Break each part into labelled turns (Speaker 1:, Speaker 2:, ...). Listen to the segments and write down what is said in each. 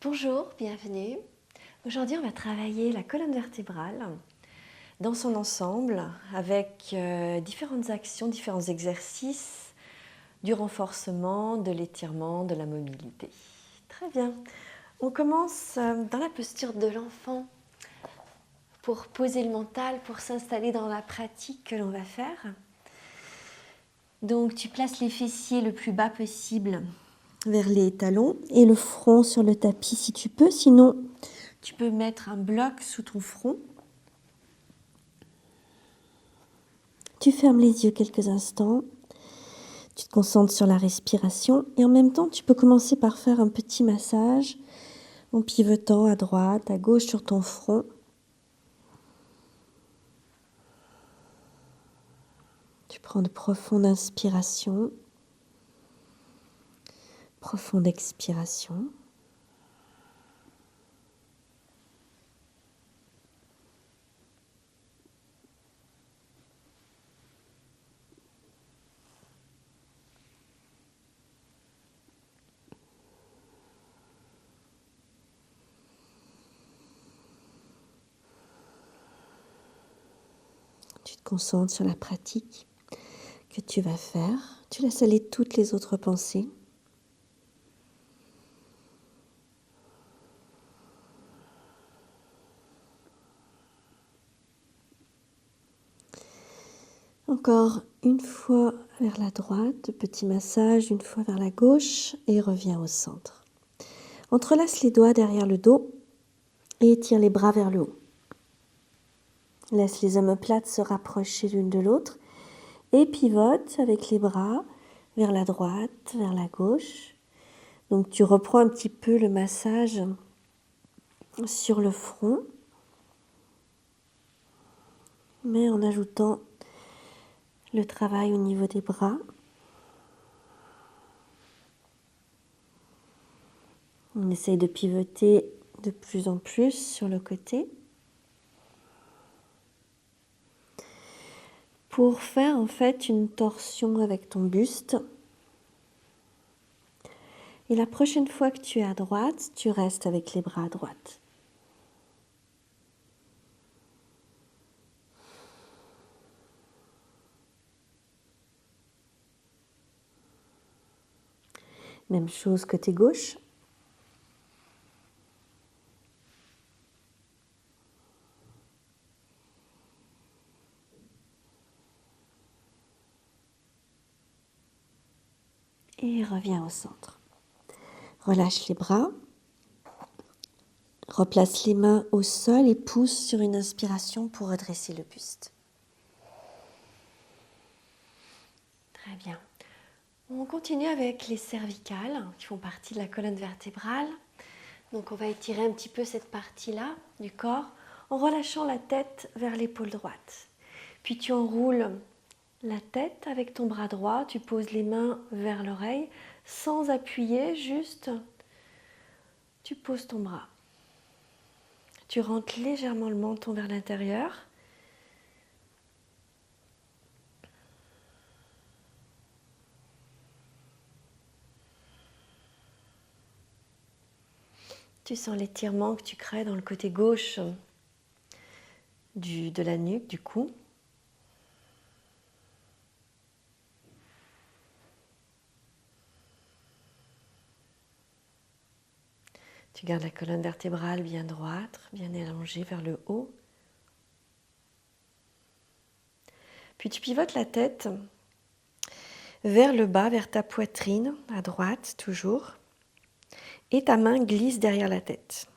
Speaker 1: Bonjour, bienvenue. Aujourd'hui, on va travailler la colonne vertébrale dans son ensemble avec différentes actions, différents exercices, du renforcement, de l'étirement, de la mobilité. Très bien. On commence dans la posture de l'enfant pour poser le mental, pour s'installer dans la pratique que l'on va faire. Donc, tu places les fessiers le plus bas possible vers les talons et le front sur le tapis si tu peux. Sinon, tu peux mettre un bloc sous ton front. Tu fermes les yeux quelques instants. Tu te concentres sur la respiration et en même temps, tu peux commencer par faire un petit massage en pivotant à droite, à gauche sur ton front. Tu prends de profondes inspirations, profonde expiration. Tu te concentres sur la pratique que tu vas faire. Tu laisses aller toutes les autres pensées. Encore une fois vers la droite, petit massage, une fois vers la gauche et reviens au centre. Entrelace les doigts derrière le dos et étire les bras vers le haut. Laisse les omoplates se rapprocher l'une de l'autre et pivote avec les bras vers la droite, vers la gauche. Donc tu reprends un petit peu le massage sur le front, mais en ajoutant le travail au niveau des bras. On essaye de pivoter de plus en plus sur le côté pour faire en fait une torsion avec ton buste. Et la prochaine fois que tu es à droite, tu restes avec les bras à droite. Même chose côté gauche. Et reviens au centre. Relâche les bras. Replace les mains au sol et pousse sur une inspiration pour redresser le buste. Très bien. On continue avec les cervicales qui font partie de la colonne vertébrale. Donc on va étirer un petit peu cette partie-là du corps en relâchant la tête vers l'épaule droite. Puis tu enroules la tête avec ton bras droit, tu poses les mains vers l'oreille sans appuyer, juste tu poses ton bras. Tu rentres légèrement le menton vers l'intérieur. Tu sens l'étirement que tu crées dans le côté gauche de la nuque, du cou. Tu gardes la colonne vertébrale bien droite, bien allongée vers le haut. Puis tu pivotes la tête vers le bas, vers ta poitrine, à droite toujours. Et ta main glisse derrière la tête.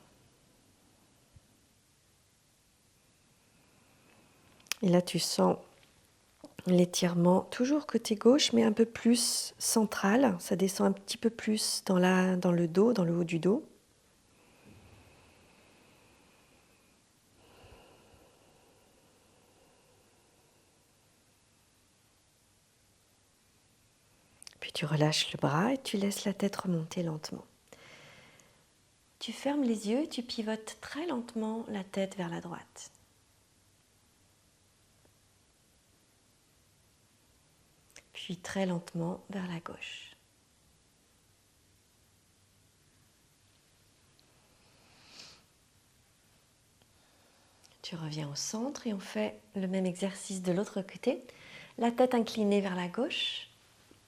Speaker 1: Et là, tu sens l'étirement, toujours côté gauche, mais un peu plus central. Ça descend un petit peu plus dans le dos, dans le haut du dos. Puis tu relâches le bras et tu laisses la tête remonter lentement. Tu fermes les yeux et tu pivotes très lentement la tête vers la droite. Puis très lentement vers la gauche. Tu reviens au centre et on fait le même exercice de l'autre côté. La tête inclinée vers la gauche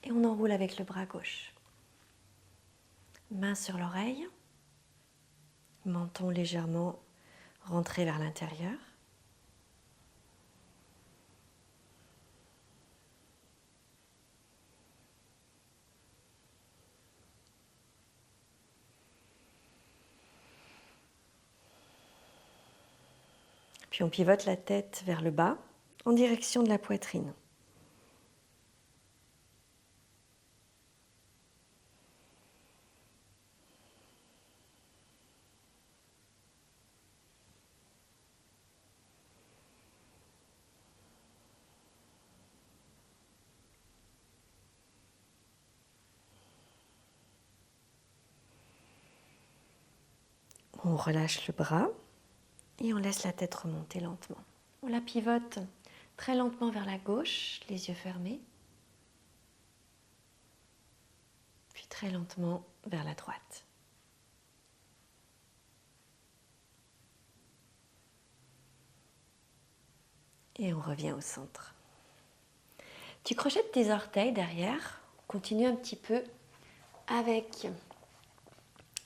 Speaker 1: et on enroule avec le bras gauche. Main sur l'oreille, menton légèrement rentré vers l'intérieur. Puis on pivote la tête vers le bas, en direction de la poitrine. On relâche le bras et on laisse la tête remonter lentement. On la pivote très lentement vers la gauche, les yeux fermés. Puis très lentement vers la droite. Et on revient au centre. Tu crochettes tes orteils derrière. Continue un petit peu avec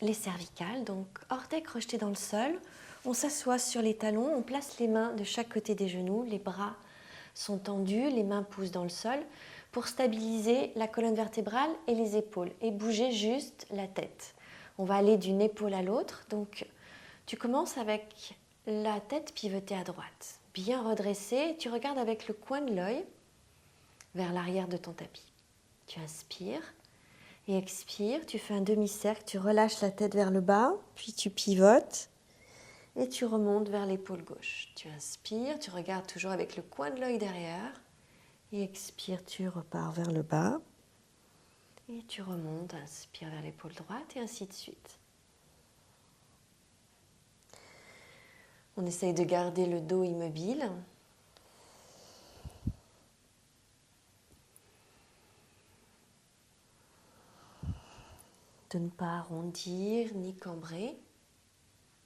Speaker 1: les cervicales. Donc orteils crochetés dans le sol. On s'assoit sur les talons. On place les mains de chaque côté des genoux. Les bras sont tendus. Les mains poussent dans le sol pour stabiliser la colonne vertébrale et les épaules. Et bouger juste la tête. On va aller d'une épaule à l'autre. Donc tu commences avec la tête pivotée à droite. Bien redressée. Tu regardes avec le coin de l'œil vers l'arrière de ton tapis. Tu inspires et expires, tu fais un demi-cercle, tu relâches la tête vers le bas, puis tu pivotes et tu remontes vers l'épaule gauche. Tu inspires, tu regardes toujours avec le coin de l'œil derrière et expire, tu repars vers le bas et tu remontes, inspire vers l'épaule droite et ainsi de suite. On essaye de garder le dos immobile. De ne pas arrondir ni cambrer,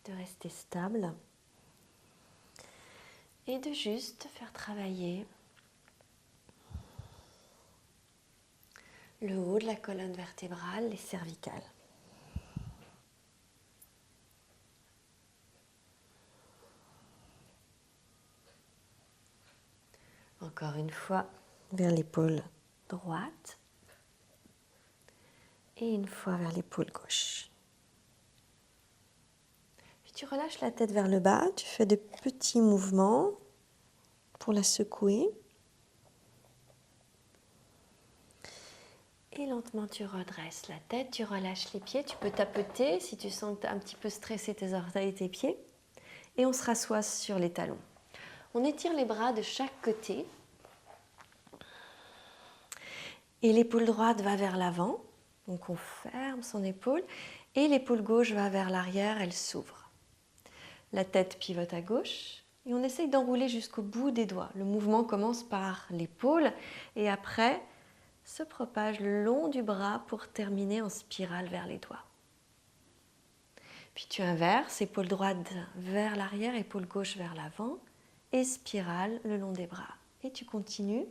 Speaker 1: de rester stable et de juste faire travailler le haut de la colonne vertébrale, les cervicales. Encore une fois, vers l'épaule droite. Et une fois vers l'épaule gauche. Puis tu relâches la tête vers le bas, tu fais de petits mouvements pour la secouer. Et lentement tu redresses la tête, tu relâches les pieds, tu peux tapoter si tu sens que tu as un petit peu stressé tes orteils et tes pieds. Et on se rassoit sur les talons. On étire les bras de chaque côté. Et l'épaule droite va vers l'avant. Donc on ferme son épaule et l'épaule gauche va vers l'arrière, elle s'ouvre. La tête pivote à gauche et on essaye d'enrouler jusqu'au bout des doigts. Le mouvement commence par l'épaule et après se propage le long du bras pour terminer en spirale vers les doigts. Puis tu inverses, épaule droite vers l'arrière, épaule gauche vers l'avant et spirale le long des bras. Et tu continues.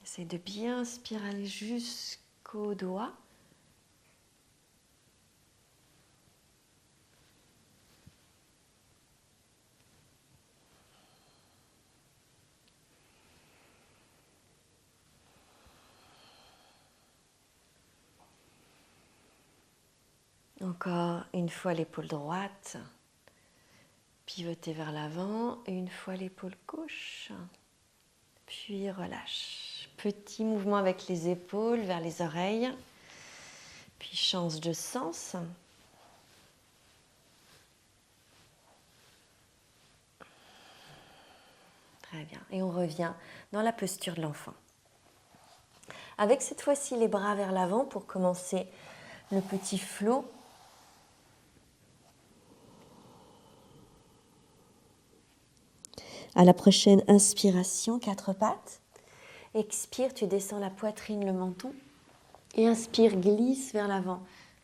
Speaker 1: Essaye de bien spiraler jusqu'au doigt. Encore une fois l'épaule droite, pivotez vers l'avant, et une fois l'épaule gauche, puis relâche. Petit mouvement avec les épaules vers les oreilles, puis change de sens. Très bien, et on revient dans la posture de l'enfant. Avec cette fois-ci les bras vers l'avant pour commencer le petit flot. À la prochaine inspiration, quatre pattes. Expire, tu descends la poitrine, le menton. Et inspire, glisse vers l'avant.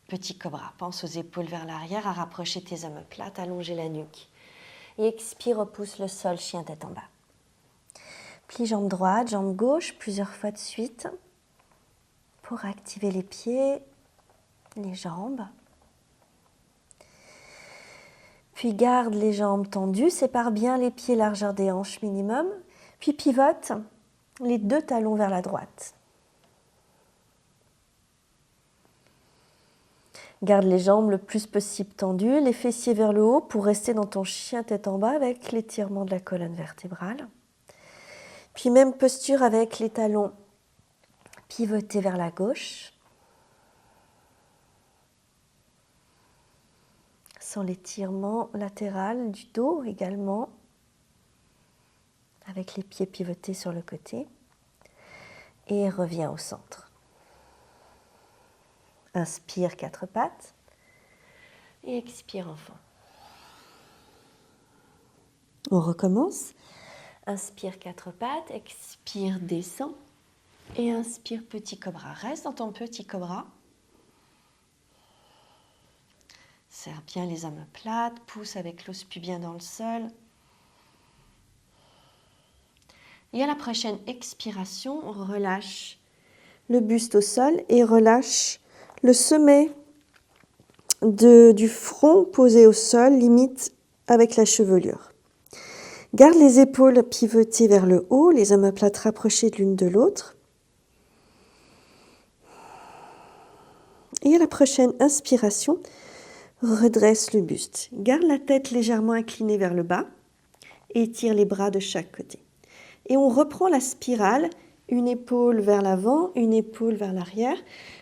Speaker 1: Petit cobra, pense aux épaules vers l'arrière, à rapprocher tes omoplates, allonger la nuque. Et expire, repousse le sol, chien tête en bas. Plie jambe droite, jambe gauche, plusieurs fois de suite pour activer les pieds, les jambes. Puis garde les jambes tendues, sépare bien les pieds, largeur des hanches minimum. Puis pivote les deux talons vers la droite. Garde les jambes le plus possible tendues, les fessiers vers le haut pour rester dans ton chien tête en bas avec l'étirement de la colonne vertébrale. Puis même posture avec les talons pivotés vers la gauche. Sans l'étirement latéral du dos également, avec les pieds pivotés sur le côté. Et reviens au centre. Inspire, quatre pattes. Et expire, enfant. On recommence. Inspire, quatre pattes. Expire, descend. Et inspire, petit cobra. Reste dans ton petit cobra. Serre bien les omoplates. Pousse avec l'os pubien dans le sol. Et à la prochaine expiration, on relâche le buste au sol et relâche le sommet du front posé au sol, limite avec la chevelure. Garde les épaules pivotées vers le haut, les omoplates rapprochées l'une de l'autre. Et à la prochaine inspiration, redresse le buste. Garde la tête légèrement inclinée vers le bas et étire les bras de chaque côté. Et on reprend la spirale, une épaule vers l'avant, une épaule vers l'arrière.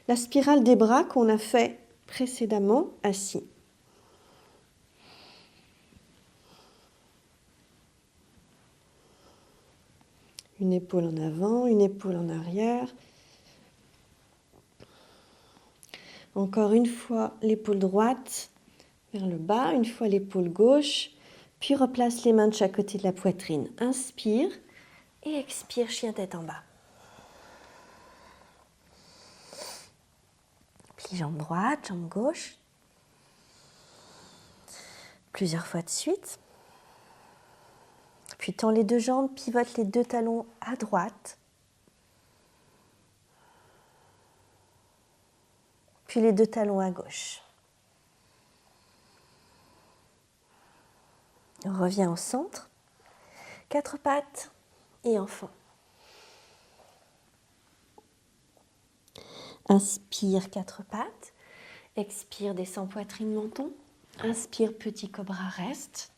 Speaker 1: La spirale des bras qu'on a fait précédemment assis. Une épaule en avant, une épaule en arrière. Encore une fois, l'épaule droite vers le bas, une fois l'épaule gauche, puis replace les mains de chaque côté de la poitrine. Inspire et expire, chien tête en bas. Plie jambe droite, jambe gauche. Plusieurs fois de suite. Puis tends les deux jambes, pivote les deux talons à droite. Puis les deux talons à gauche. On revient au centre. Quatre pattes et enfant. Inspire, quatre pattes. Expire, descend poitrine, menton. Inspire, petit cobra, reste.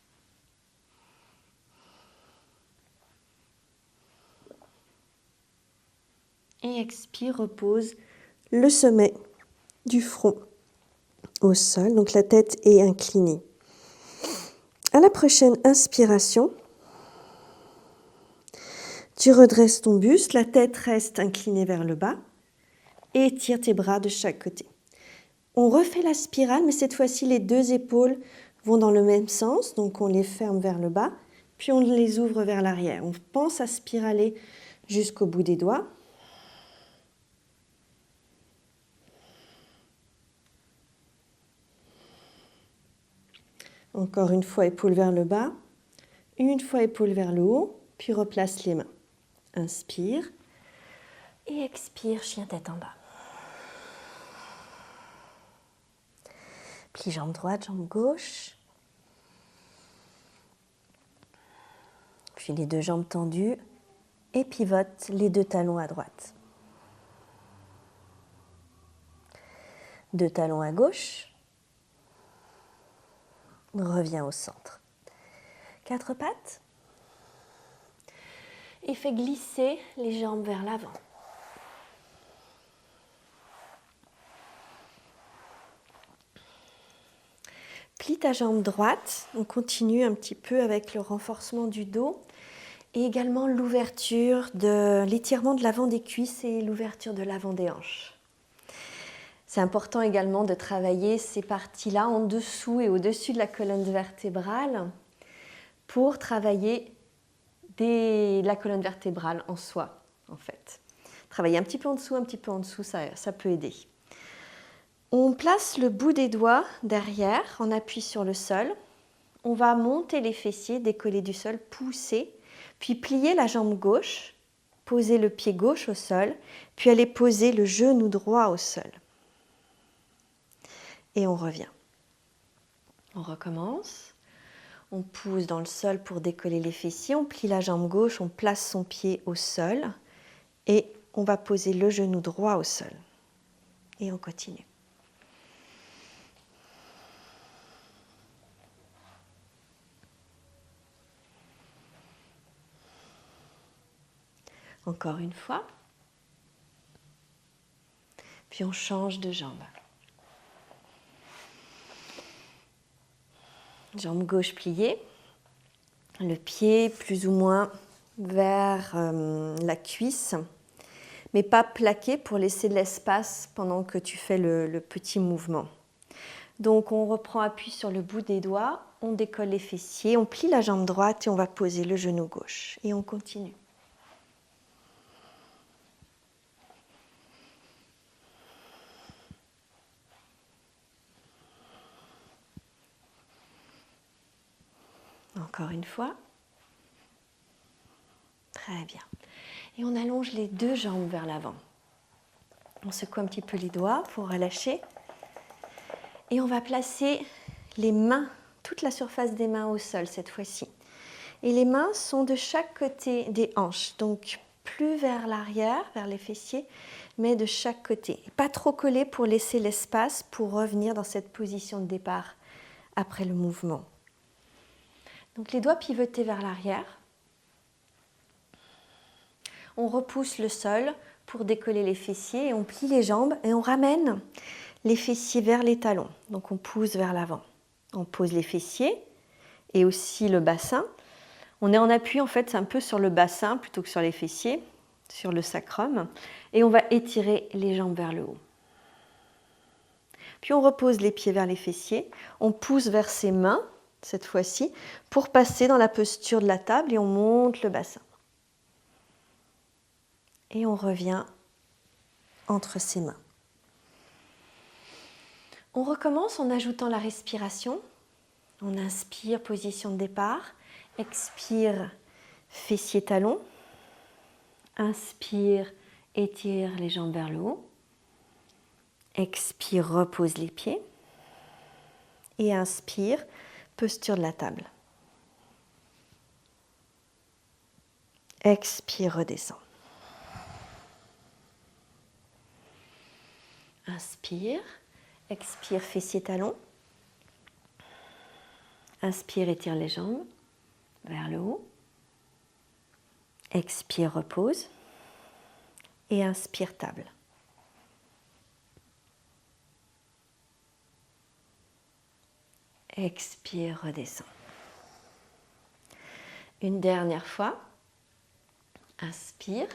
Speaker 1: Et expire, repose le sommet du front au sol. Donc la tête est inclinée. À la prochaine inspiration, tu redresses ton buste, la tête reste inclinée vers le bas et étire tes bras de chaque côté. On refait la spirale, mais cette fois-ci, les deux épaules vont dans le même sens, donc on les ferme vers le bas, puis on les ouvre vers l'arrière. On pense à spiraler jusqu'au bout des doigts. Encore une fois, épaule vers le bas, une fois épaule vers le haut, puis replace les mains. Inspire et expire, chien tête en bas. Plie jambe droite, jambe gauche. Puis les deux jambes tendues et pivote les deux talons à droite. Deux talons à gauche. Reviens au centre. Quatre pattes. Et fais glisser les jambes vers l'avant. Plie ta jambe droite. On continue un petit peu avec le renforcement du dos et également l'ouverture de l'étirement de l'avant des cuisses et l'ouverture de l'avant des hanches. C'est important également de travailler ces parties-là en dessous et au-dessus de la colonne vertébrale pour travailler la colonne vertébrale en soi, en fait. Travailler un petit peu en dessous, ça peut aider. On place le bout des doigts derrière, on appuie sur le sol. On va monter les fessiers, décoller du sol, pousser, puis plier la jambe gauche, poser le pied gauche au sol, puis aller poser le genou droit au sol. Et on revient. On recommence. On pousse dans le sol pour décoller les fessiers, on plie la jambe gauche, on place son pied au sol et on va poser le genou droit au sol. Et on continue. Encore une fois. Puis on change de jambe. Jambe gauche pliée. Le pied plus ou moins vers la cuisse, mais pas plaqué pour laisser de l'espace pendant que tu fais le petit mouvement. Donc on reprend appui sur le bout des doigts, on décolle les fessiers, on plie la jambe droite et on va poser le genou gauche. Et on continue. Encore une fois. Très bien. Et on allonge les deux jambes vers l'avant. On secoue un petit peu les doigts pour relâcher. Et on va placer les mains, toute la surface des mains au sol cette fois-ci. Et les mains sont de chaque côté des hanches, donc plus vers l'arrière, vers les fessiers, mais de chaque côté. Pas trop collées pour laisser l'espace pour revenir dans cette position de départ après le mouvement. Donc les doigts pivotés vers l'arrière. On repousse le sol pour décoller les fessiers et on plie les jambes et on ramène les fessiers vers les talons. Donc on pousse vers l'avant. On pose les fessiers et aussi le bassin. On est en appui en fait un peu sur le bassin plutôt que sur les fessiers, sur le sacrum. Et on va étirer les jambes vers le haut. Puis on repose les pieds vers les fessiers. On pousse vers ses mains cette fois-ci pour passer dans la posture de la table et on monte le bassin. Et on revient entre ses mains. On recommence en ajoutant la respiration. On inspire, position de départ. Expire, fessier-talon. Inspire, étire les jambes vers le haut. Expire, repose les pieds. Et inspire, posture de la table. Expire, redescend. Inspire, expire, fessier-talon. Inspire, étire les jambes vers le haut. Expire, repose. Et inspire, table. Expire, redescend. Une dernière fois. Inspire.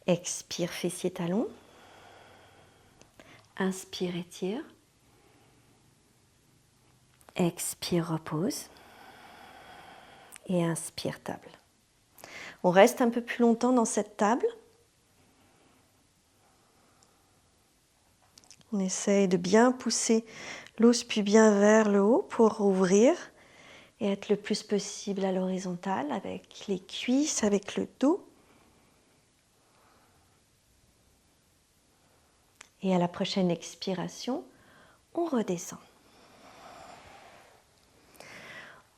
Speaker 1: Expire, fessier-talon. Inspire, étire. Expire, repose. Et inspire, table. On reste un peu plus longtemps dans cette table. On essaye de bien pousser l'os pubien vers le haut pour ouvrir et être le plus possible à l'horizontale avec les cuisses, avec le dos. Et à la prochaine expiration, on redescend.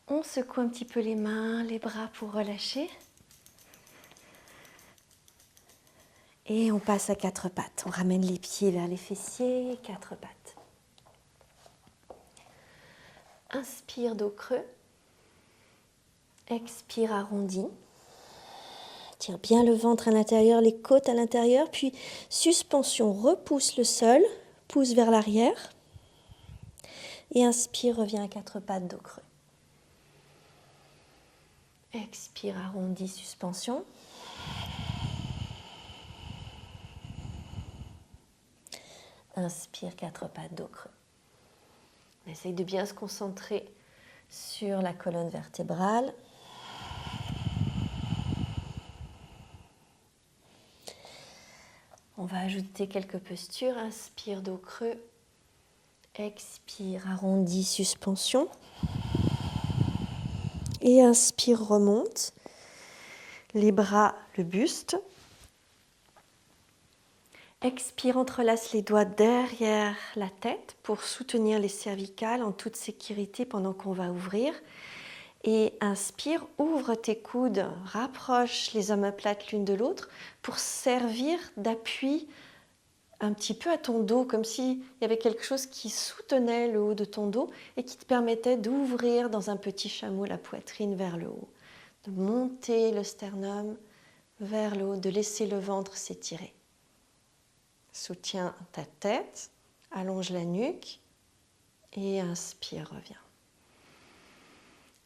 Speaker 1: On secoue un petit peu les mains, les bras pour relâcher. Et on passe à quatre pattes. On ramène les pieds vers les fessiers, quatre pattes. Inspire, dos creux. Expire, arrondi. Tire bien le ventre à l'intérieur, les côtes à l'intérieur. Puis suspension, repousse le sol, pousse vers l'arrière. Et inspire, reviens à quatre pattes, dos creux. Expire, arrondi, suspension. Inspire, quatre pattes, dos creux. On essaye de bien se concentrer sur la colonne vertébrale. on va ajouter quelques postures. Inspire, dos creux. Expire, arrondi, suspension. Et inspire, remonte. Les bras, le buste. Expire, entrelace les doigts derrière la tête pour soutenir les cervicales en toute sécurité pendant qu'on va ouvrir. Et inspire, ouvre tes coudes, rapproche les omoplates l'une de l'autre pour servir d'appui un petit peu à ton dos, comme s'il y avait quelque chose qui soutenait le haut de ton dos et qui te permettait d'ouvrir dans un petit chameau la poitrine vers le haut, de monter le sternum vers le haut, de laisser le ventre s'étirer. Soutiens ta tête, allonge la nuque et inspire, reviens.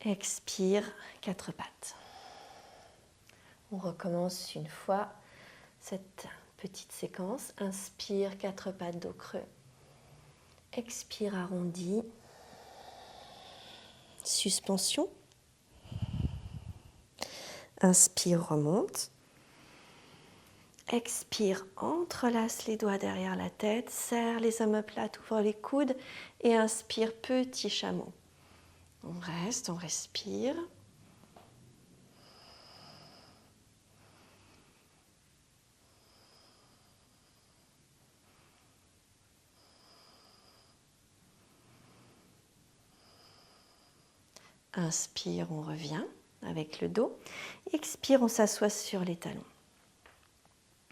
Speaker 1: Expire, quatre pattes. On recommence une fois cette petite séquence. Inspire, quatre pattes, dos creux. Expire, arrondi. Suspension. Inspire, remonte. Expire, entrelace les doigts derrière la tête, serre les omoplates, ouvre les coudes et inspire, petit chameau. On reste, on respire. Inspire, on revient avec le dos. Expire, on s'assoit sur les talons.